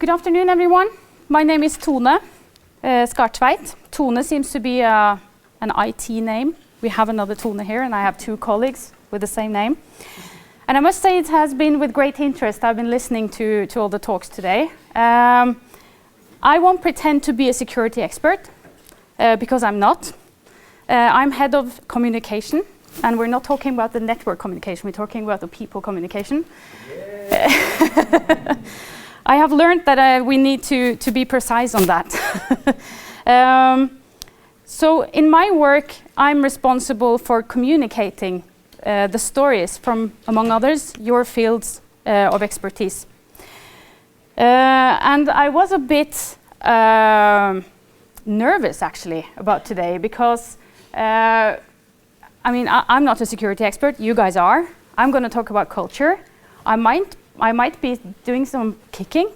Good afternoon, everyone. My name is Tone Skartveit. Tone seems to be an IT name. We have another Tone here, and I have two colleagues with the same name. And I must say it has been with great interest. I've been listening to all the talks today. I won't pretend to be a security expert, because I'm not. I'm head of communication, and we're not talking about the network communication, we're talking about the people communication. I have learned that we need to be precise on that. So in my work, I'm responsible for communicating the stories from, among others, your fields of expertise. And I was a bit nervous, actually, about today, because I'm not a security expert, you guys are. I'm going to talk about culture. I might be doing some kicking,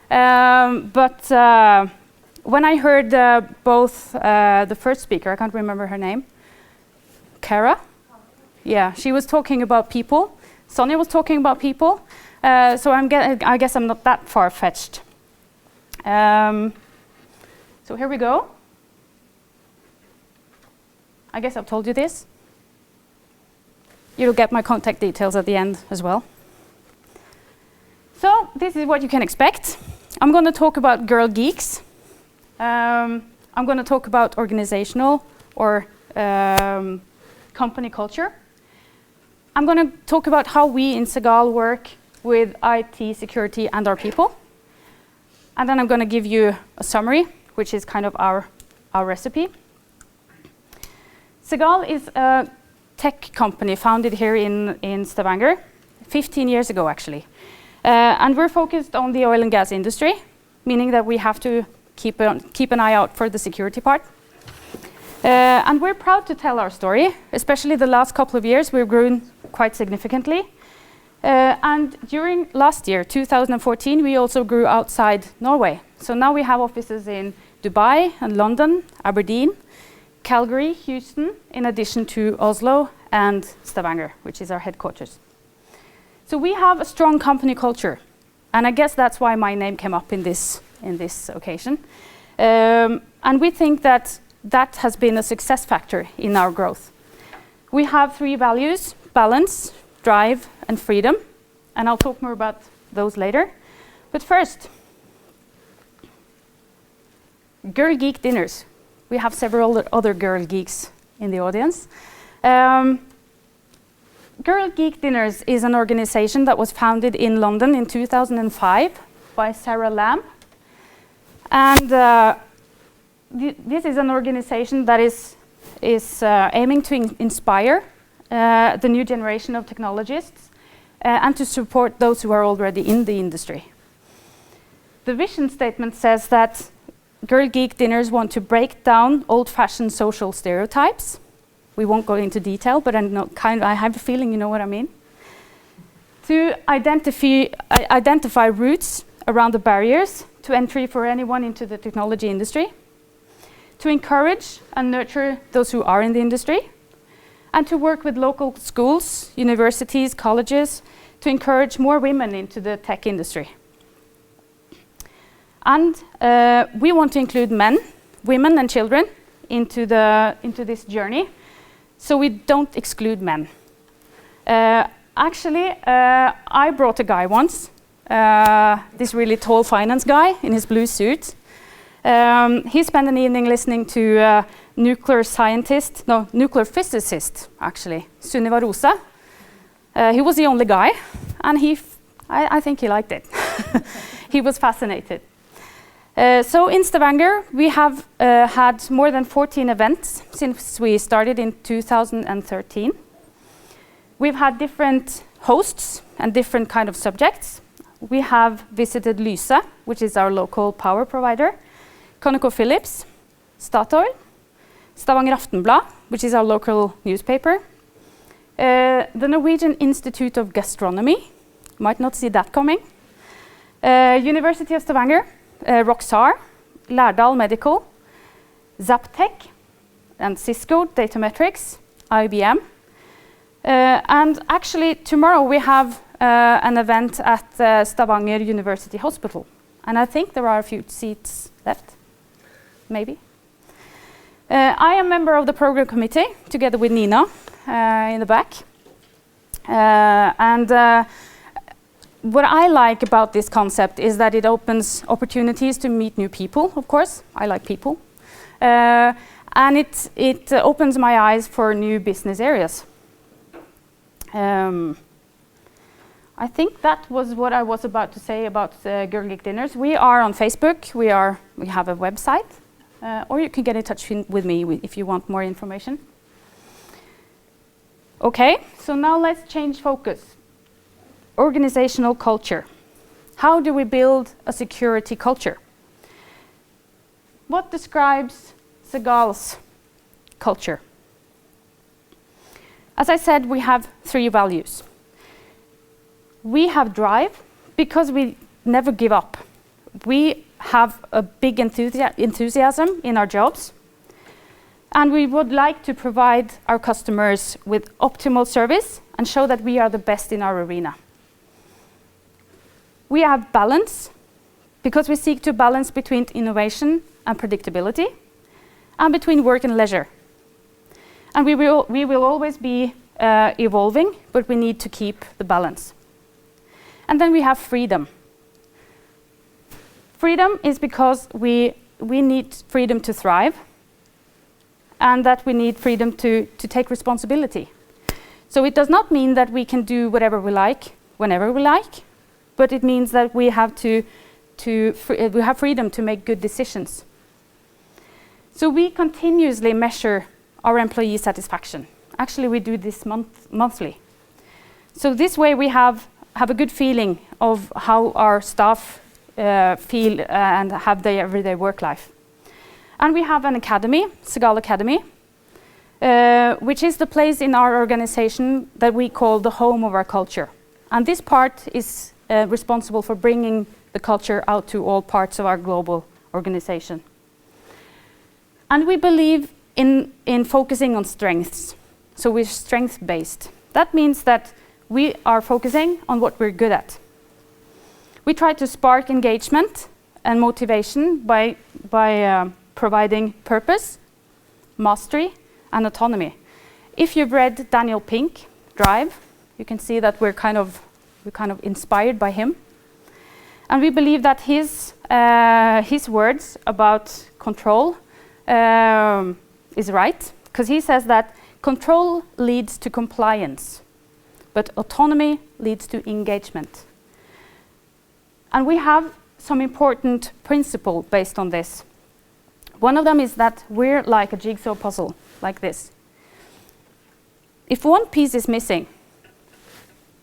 but when I heard both the first speaker, I can't remember her name, Kara? Yeah, she was talking about people. Sonia was talking about people, so I guess I'm not that far-fetched. So here we go. I guess I've told you this. You'll get my contact details at the end as well. So this is what you can expect. I'm going to talk about girl geeks. I'm going to talk about organizational or company culture. I'm going to talk about how we in Segal work with IT, security, and our people. And then I'm going to give you a summary, which is kind of our recipe. Segal is a tech company founded here in Stavanger 15 years ago, actually. And we're focused on the oil and gas industry, meaning that we have to keep an eye out for the security part. And we're proud to tell our story. Especially the last couple of years, we've grown quite significantly. And during last year, 2014, we also grew outside Norway. So now we have offices in Dubai and London, Aberdeen, Calgary, Houston, in addition to Oslo and Stavanger, which is our headquarters. So we have a strong company culture, and I guess that's why my name came up in this occasion. And we think that has been a success factor in our growth. We have 3 values: balance, drive, and freedom, and I'll talk more about those later. But first, girl geek dinners. We have several other girl geeks in the audience. Girl Geek Dinners is an organization that was founded in London in 2005 by Sarah Lamb. And this is an organization that is aiming to inspire the new generation of technologists and to support those who are already in the industry. The vision statement says that Girl Geek Dinners want to break down old-fashioned social stereotypes. We won't go into detail, but I have a feeling you know what I mean. To identify routes around the barriers to entry for anyone into the technology industry. To encourage and nurture those who are in the industry. And to work with local schools, universities, colleges, to encourage more women into the tech industry. And we want to include men, women, and children into this journey. So we don't exclude men. Actually, I brought a guy once, this really tall finance guy in his blue suit. He spent an evening listening to nuclear physicist, actually, Sunniva Rosa. He was the only guy, and I think he liked it. He was fascinated. So in Stavanger, we have had more than 14 events since we started in 2013. We've had different hosts and different kind of subjects. We have visited Lyse, which is our local power provider, ConocoPhillips, Statoil, Stavanger Aftenblad, which is our local newspaper, the Norwegian Institute of Gastronomy, might not see that coming, University of Stavanger, Roxar, Lærdal Medical, Zaptec, and Cisco Datametrics, IBM. And actually tomorrow we have an event at Stavanger University Hospital, And I think there are a few seats left, maybe. I am a member of the program committee, together with Nina in the back. What I like about this concept is that it opens opportunities to meet new people, of course. I like people. And it opens my eyes for new business areas. I think that was what I was about to say about Girl Geek Dinners. We are on Facebook, we have a website, or you can get in touch with me if you want more information. Okay, so now let's change focus. Organizational culture. How do we build a security culture? What describes Segal's culture? As I said, we have 3 values. We have drive because we never give up. We have a big enthusiasm in our jobs, and we would like to provide our customers with optimal service and show that we are the best in our arena. We have balance because we seek to balance between innovation and predictability, and between work and leisure. And we will always be evolving, but we need to keep the balance. And then we have freedom. Freedom is because we need freedom to thrive, and that we need freedom to take responsibility. So it does not mean that we can do whatever we like, whenever we like, but it means that we have we have freedom to make good decisions. So we continuously measure our employee satisfaction. Actually, we do this monthly. So this way we have a good feeling of how our staff feel and have their everyday work life. And we have an academy, Segal Academy, which is the place in our organization that we call the home of our culture. And this part is responsible for bringing the culture out to all parts of our global organization. And we believe in focusing on strengths. So we're strength-based. That means that we are focusing on what we're good at. We try to spark engagement and motivation by providing purpose, mastery, and autonomy. If you've read Daniel Pink, Drive, you can see that we're kind of inspired by him. And we believe that his words about control is right, because he says that control leads to compliance, but autonomy leads to engagement. And we have some important principles based on this. One of them is that we're like a jigsaw puzzle, like this. If one piece is missing,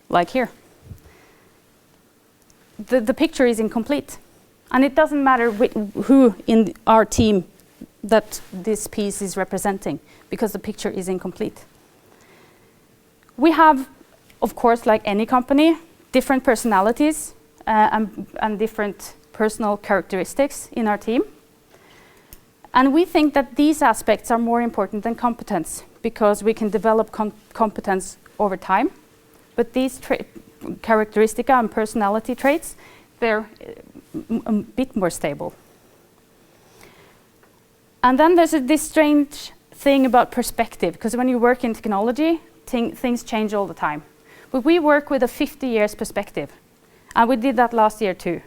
like here, the picture is incomplete. And it doesn't matter who in our team that this piece is representing, because the picture is incomplete. We have, of course, like any company, different personalities and different personal characteristics in our team. And we think that these aspects are more important than competence, because we can develop competence over time. But these characteristics and personality traits, they're a bit more stable. And then there's this strange thing about perspective, because when you work in technology, things change all the time. But we work with a 50 years perspective, and we did that last year too.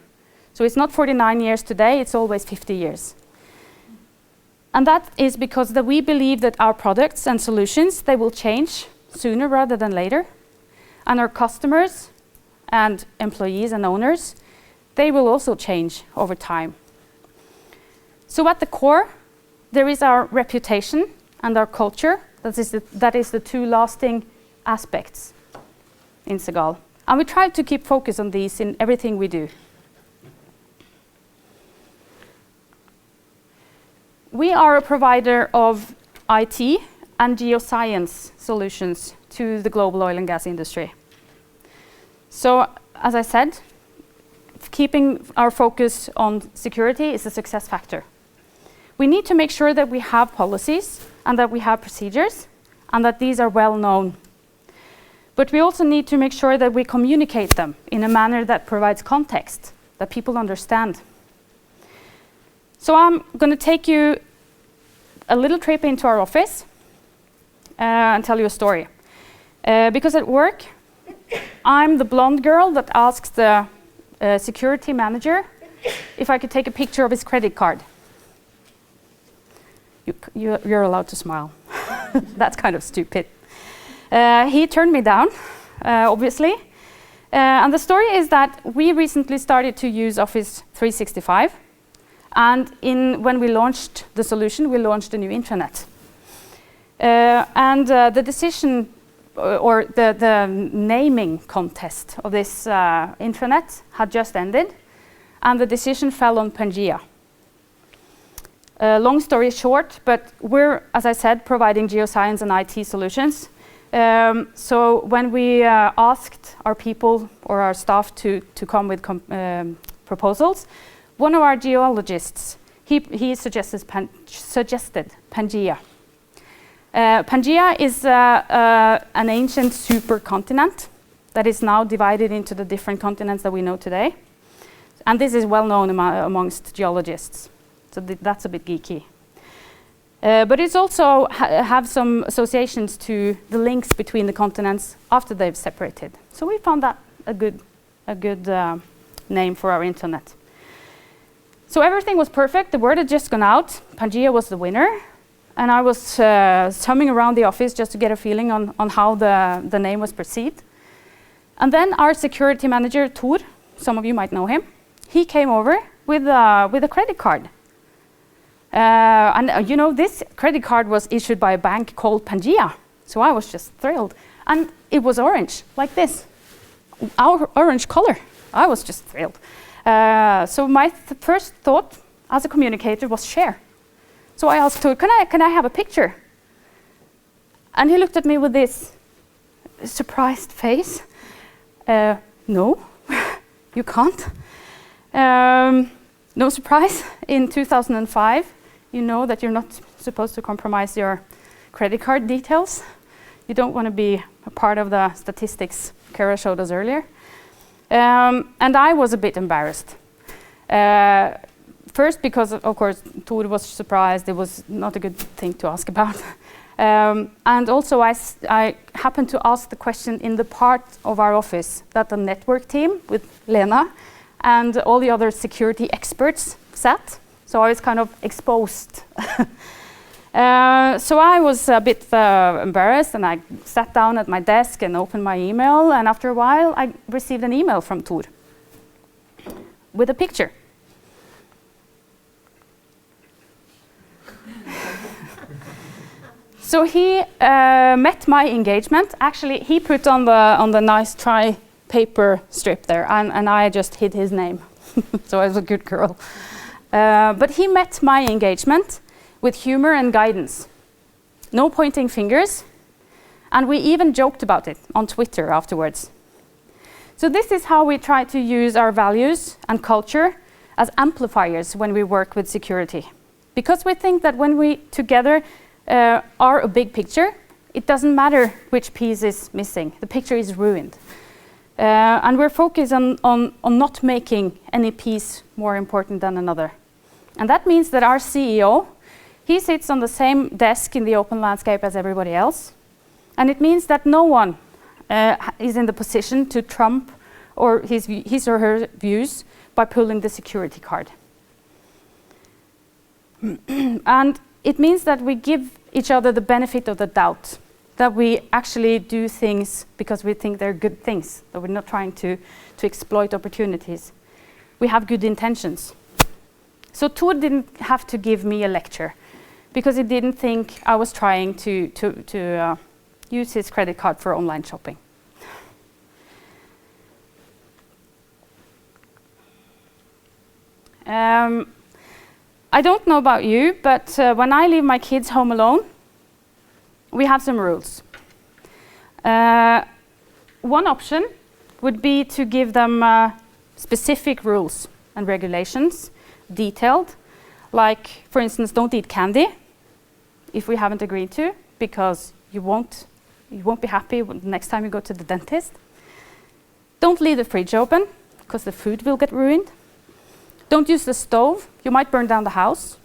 So it's not 49 years today, it's always 50 years. And that is because we believe that our products and solutions, they will change sooner rather than later. And our customers and employees and owners, they will also change over time. So at the core, there is our reputation and our culture. That is the 2 lasting aspects in Segal. And we try to keep focus on these in everything we do. We are a provider of IT and geoscience solutions to the global oil and gas industry. So, as I said, keeping our focus on security is a success factor. We need to make sure that we have policies and that we have procedures and that these are well known. But we also need to make sure that we communicate them in a manner that provides context that people understand. So I'm going to take you a little trip into our office and tell you a story. Because at work, I'm the blonde girl that asks the security manager if I could take a picture of his credit card. You're allowed to smile. That's kind of stupid. He turned me down, obviously. And the story is that we recently started to use Office 365. And when we launched the solution, we launched a new intranet. The decision or the naming contest of this intranet had just ended, and the decision fell on Pangea. Long story short, but we're, as I said, providing geoscience and IT solutions. So when we asked our people or our staff to come with proposals, one of our geologists, he suggested Pangea. Pangea is an ancient supercontinent that is now divided into the different continents that we know today. And this is well known amongst geologists. So that's a bit geeky. But it's also have some associations to the links between the continents after they've separated. So we found that a good name for our internet. So everything was perfect. The word had just gone out. Pangea was the winner. And I was summing around the office just to get a feeling on how the name was perceived. And then our security manager, Tor, some of you might know him, he came over with a credit card. And you know, this credit card was issued by a bank called Pangea. So I was just thrilled. And it was orange, like this, our orange color. I was just thrilled. So my first thought as a communicator was share. So I asked Tor, can I have a picture? And he looked at me with this surprised face. No, you can't. No surprise, in 2005, you know that you're not supposed to compromise your credit card details. You don't want to be a part of the statistics Kara showed us earlier. And I was a bit embarrassed. First, because of course Tor was surprised. It was not a good thing to ask about. And also I happened to ask the question in the part of our office that the network team with Lena and all the other security experts sat. So I was kind of exposed. So I was a bit embarrassed, and I sat down at my desk and opened my email, and after a while I received an email from Tor with a picture. So he met my engagement. Actually, he put on the nice try paper strip there, and I just hid his name. So I was a good girl. But he met my engagement with humor and guidance. No pointing fingers. And we even joked about it on Twitter afterwards. So this is how we try to use our values and culture as amplifiers when we work with security. Because we think that when we together are a big picture, it doesn't matter which piece is missing. The picture is ruined. And we're focused on not making any piece more important than another. And that means that our CEO, he sits on the same desk in the open landscape as everybody else. And it means that no one is in the position to trump or his or her views by pulling the security card. And it means that we give each other the benefit of the doubt, that we actually do things because we think they're good things, that we're not trying to exploit opportunities. We have good intentions. So Tor didn't have to give me a lecture because he didn't think I was trying to use his credit card for online shopping. I don't know about you, but when I leave my kids home alone, we have some rules. One option would be to give them specific rules and regulations, detailed, like, for instance, don't eat candy if we haven't agreed to, because you won't be happy the next time you go to the dentist. Don't leave the fridge open, because the food will get ruined. Don't use the stove, you might burn down the house.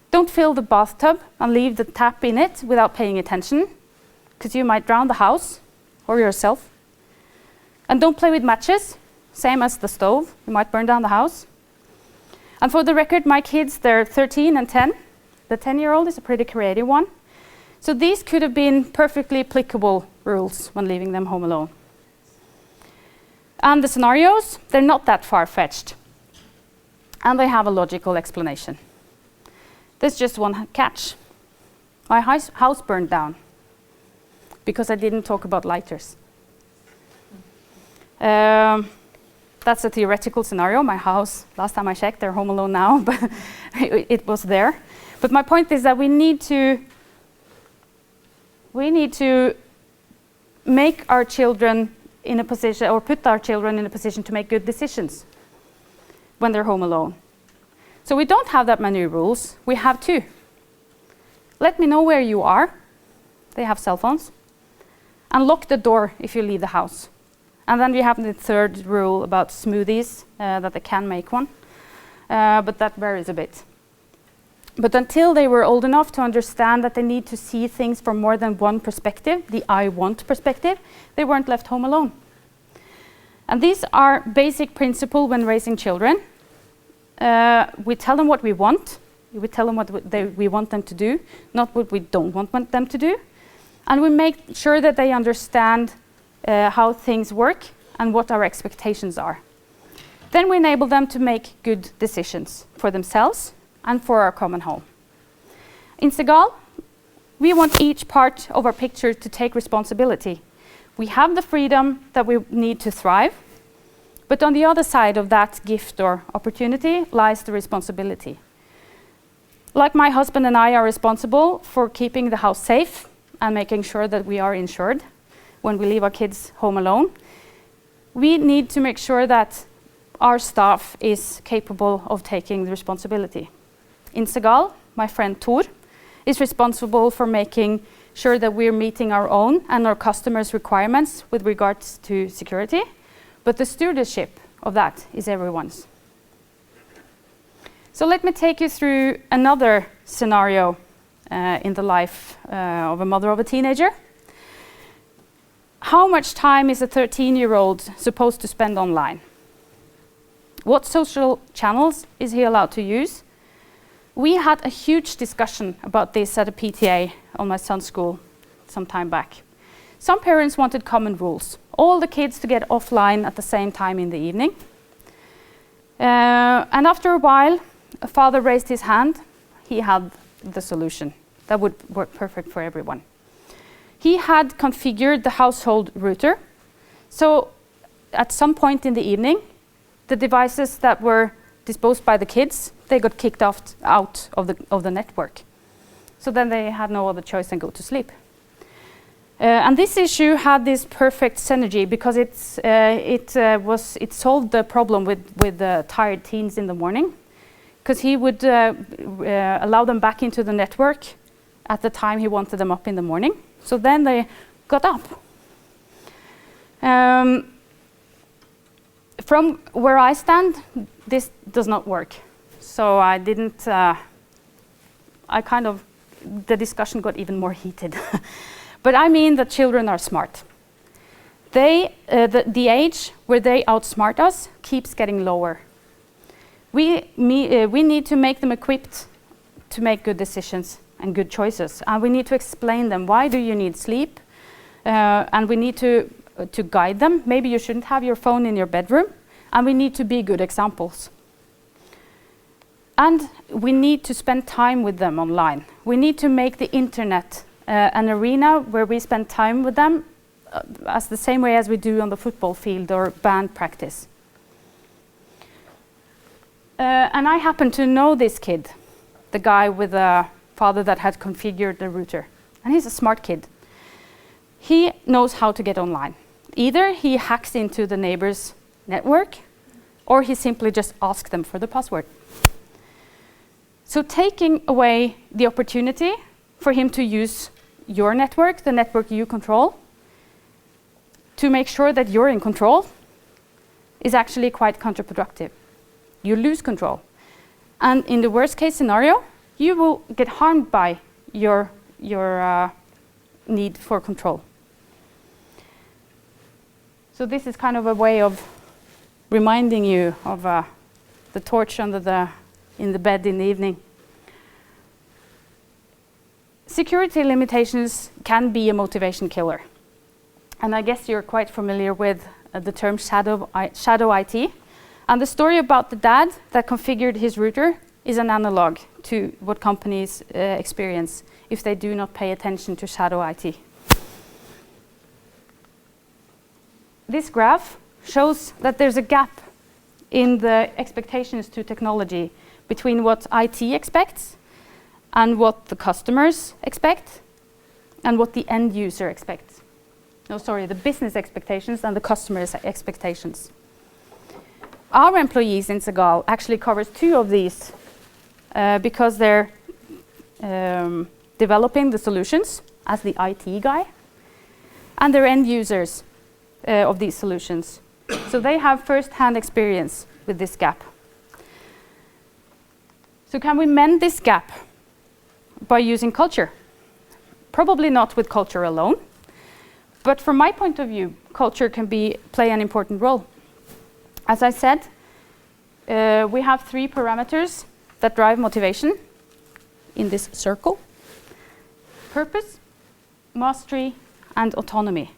Don't fill the bathtub and leave the tap in it without paying attention, because you might drown the house or yourself. And don't play with matches, same as the stove, you might burn down the house. And for the record, my kids, they're 13 and 10. The 10-year-old is a pretty creative one. So these could have been perfectly applicable rules when leaving them home alone. And the scenarios, they're not that far-fetched. And they have a logical explanation. There's just one catch. My house burned down because I didn't talk about lighters. That's a theoretical scenario. My house, last time I checked, they're home alone now, but it was there. But my point is that we need to make our children in a position, or put our children in a position to make good decisions when they're home alone. So we don't have that many rules. We have 2. Let me know where you are. They have cell phones. And lock the door if you leave the house. And then we have the 3rd rule about smoothies, that they can make one. But that varies a bit. But until they were old enough to understand that they need to see things from more than one perspective, the I want perspective, they weren't left home alone. And these are basic principles when raising children. We tell them what we want. We tell them what we want them to do, not what we don't want them to do. And we make sure that they understand how things work and what our expectations are. Then we enable them to make good decisions for themselves and for our common home. In Segal, we want each part of our picture to take responsibility. We have the freedom that we need to thrive, but on the other side of that gift or opportunity lies the responsibility. Like my husband and I are responsible for keeping the house safe and making sure that we are insured when we leave our kids home alone, we need to make sure that our staff is capable of taking the responsibility. In Segal, my friend Tor is responsible for making sure that we're meeting our own and our customers' requirements with regards to security, but the stewardship of that is everyone's. So let me take you through another scenario in the life of a mother of a teenager. How much time is a 13-year-old supposed to spend online? What social channels is he allowed to use? We had a huge discussion about this at a PTA on my son's school some time back. Some parents wanted common rules, all the kids to get offline at the same time in the evening. And after a while, a father raised his hand. He had the solution that would work perfect for everyone. He had configured the household router, so at some point in the evening, the devices that were disposed by the kids, they got kicked out of the network. So then they had no other choice than go to sleep. And this issue had this perfect synergy because it solved the problem with the tired teens in the morning, because he would allow them back into the network at the time he wanted them up in the morning. So then they got up. From where I stand, this does not work. So I didn't, the discussion got even more heated. But I mean that children are smart. The age where they outsmart us keeps getting lower. We need to make them equipped to make good decisions and good choices. And we need to explain them, why do you need sleep? And we need to guide them. Maybe you shouldn't have your phone in your bedroom. And we need to be good examples. And we need to spend time with them online. We need to make the internet an arena where we spend time with them as the same way as we do on the football field or band practice. And I happen to know this kid, the guy with the father that had configured the router. And he's a smart kid. He knows how to get online. Either he hacks into the neighbor's network, or he simply just asks them for the password. So taking away the opportunity for him to use your network, the network you control, to make sure that you're in control, is actually quite counterproductive. you lose control. And in the worst case scenario, you will get harmed by your need for control. So this is kind of a way of reminding you of the torch in the bed in the evening. Security limitations can be a motivation killer. And I guess you're quite familiar with the term shadow IT. And the story about the dad that configured his router is an analog to what companies experience if they do not pay attention to shadow IT. This graph shows that there's a gap in the expectations to technology between what IT expects and what the customers expect and what the end user expects. No, sorry, the business expectations and the customer's expectations. Our employees in Segal actually covers two of these because they're developing the solutions as the IT guy, and they're end users of these solutions. So they have first-hand experience with this gap. So can we mend this gap by using culture? Probably not with culture alone, but from my point of view, culture can play an important role. As I said, we have 3 parameters that drive motivation in this circle: purpose, mastery, and autonomy.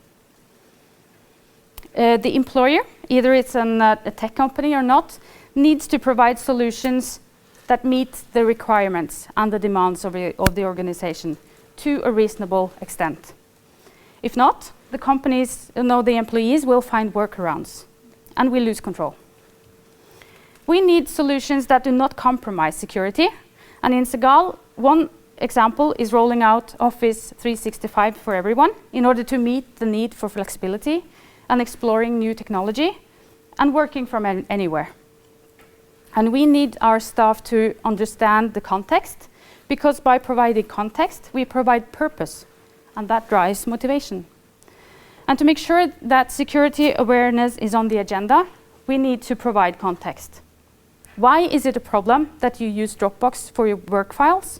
The employer, either it's a tech company or not, needs to provide solutions that meet the requirements and the demands of the organization to a reasonable extent. If not, the employees will find workarounds, and we lose control. We need solutions that do not compromise security, and in Segal, one example is rolling out Office 365 for everyone in order to meet the need for flexibility and exploring new technology and working from anywhere. And we need our staff to understand the context, because by providing context, we provide purpose, and that drives motivation. And to make sure that security awareness is on the agenda, we need to provide context. Why is it a problem that you use Dropbox for your work files?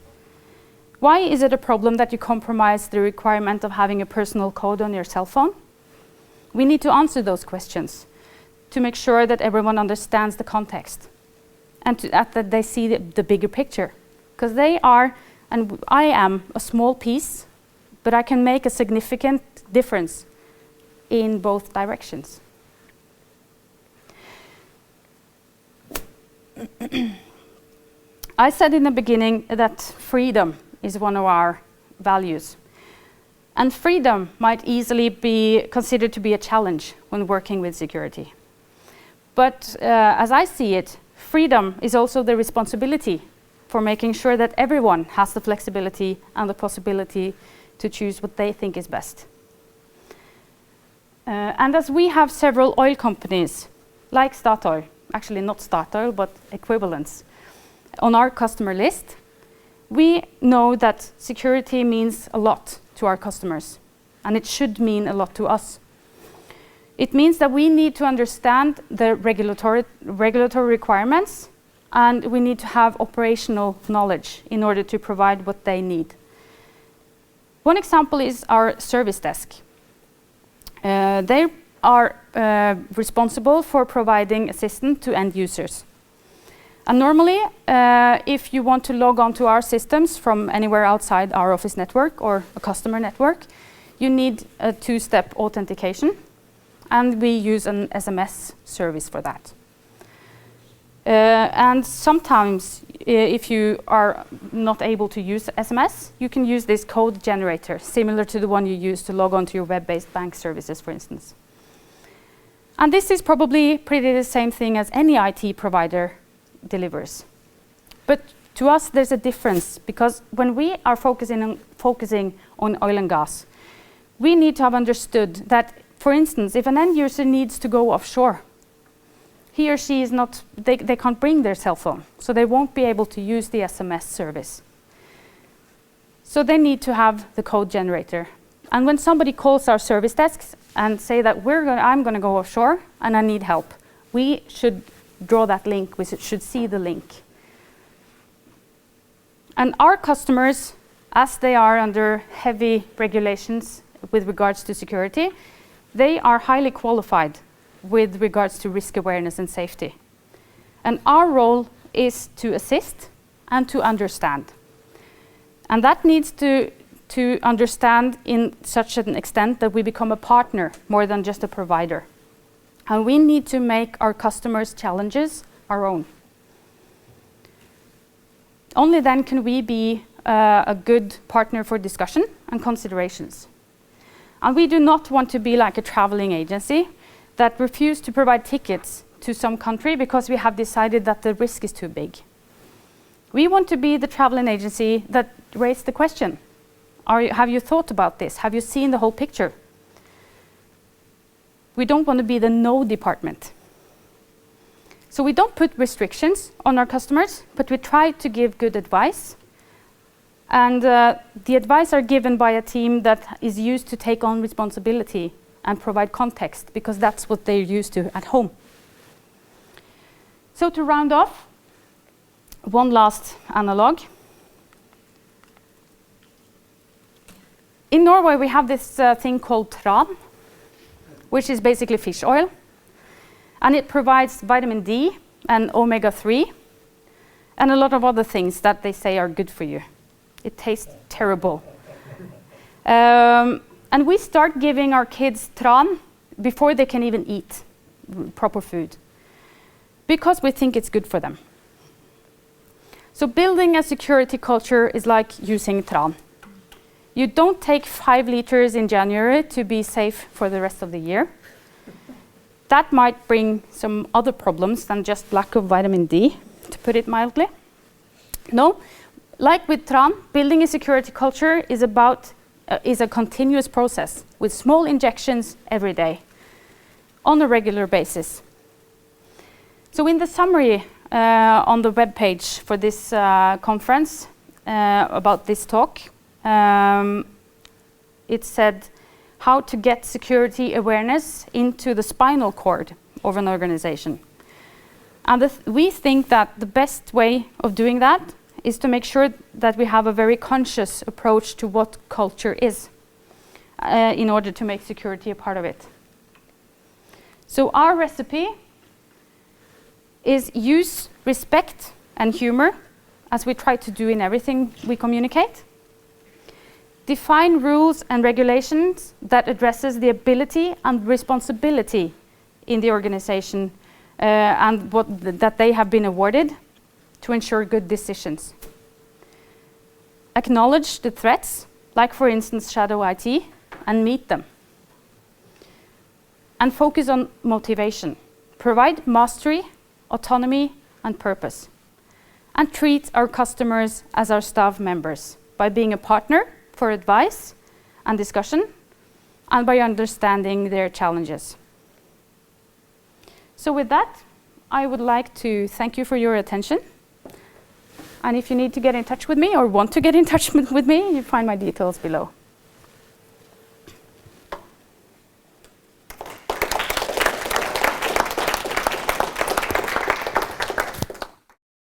Why is it a problem that you compromise the requirement of having a personal code on your cell phone? We need to answer those questions to make sure that everyone understands the context and that they see the bigger picture. Because they are, and I am, a small piece, but I can make a significant difference in both directions. I said in the beginning that freedom is one of our values. And freedom might easily be considered to be a challenge when working with security. But as I see it, freedom is also the responsibility for making sure that everyone has the flexibility and the possibility to choose what they think is best. And as we have several oil companies, like Statoil, actually not Statoil, but equivalents, on our customer list, we know that security means a lot to our customers, and it should mean a lot to us. It means that we need to understand the regulatory requirements, and we need to have operational knowledge in order to provide what they need. One example is our service desk. They are responsible for providing assistance to end users. And normally, if you want to log on to our systems from anywhere outside our office network or a customer network, you need a 2-step authentication, and we use an SMS service for that. And sometimes, if you are not able to use SMS, you can use this code generator, similar to the one you use to log on to your web-based bank services, for instance. And this is probably pretty the same thing as any IT provider delivers. But to us, there's a difference, because when we are focusing on oil and gas, we need to have understood that, for instance, if an end user needs to go offshore, he or she is not, they can't bring their cell phone, so they won't be able to use the SMS service. So they need to have the code generator. And when somebody calls our service desks and say that I'm going to go offshore and I need help, we should draw that link, we should see the link. And our customers, as they are under heavy regulations with regards to security, they are highly qualified with regards to risk awareness and safety. And our role is to assist and to understand. And that needs to understand in such an extent that we become a partner more than just a provider. And we need to make our customers' challenges our own. Only then can we be a good partner for discussion and considerations. And we do not want to be like a traveling agency that refuse to provide tickets to some country because we have decided that the risk is too big. We want to be the traveling agency that raised the question. Have you thought about this? Have you seen the whole picture? We don't want to be the no department. So we don't put restrictions on our customers, but we try to give good advice. And the advice are given by a team that is used to take on responsibility and provide context, because that's what they're used to at home. So to round off, one last analog. In Norway, we have this thing called tran, which is basically fish oil. And it provides vitamin D and omega-3 and a lot of other things that they say are good for you. It tastes terrible. And we start giving our kids tran before they can even eat proper food, because we think it's good for them. So building a security culture is like using tran. You don't take 5 liters in January to be safe for the rest of the year. That might bring some other problems than just lack of vitamin D, to put it mildly. No, like with tran, building a security culture is a continuous process with small injections every day on a regular basis. So in the summary on the webpage for this conference about this talk, it said how to get security awareness into the spinal cord of an organization. And we think that the best way of doing that is to make sure that we have a very conscious approach to what culture is in order to make security a part of it. So our recipe is use respect and humor, as we try to do in everything we communicate. Define rules and regulations that addresses the ability and responsibility in the organization and that they have been awarded to ensure good decisions. Acknowledge the threats, like for instance shadow IT, and meet them. And focus on motivation. Provide mastery, autonomy, and purpose. And treat our customers as our staff members by being a partner for advice and discussion, and by understanding their challenges. So with that, I would like to thank you for your attention. And if you need to get in touch with me or want to get in touch with me, you find my details below.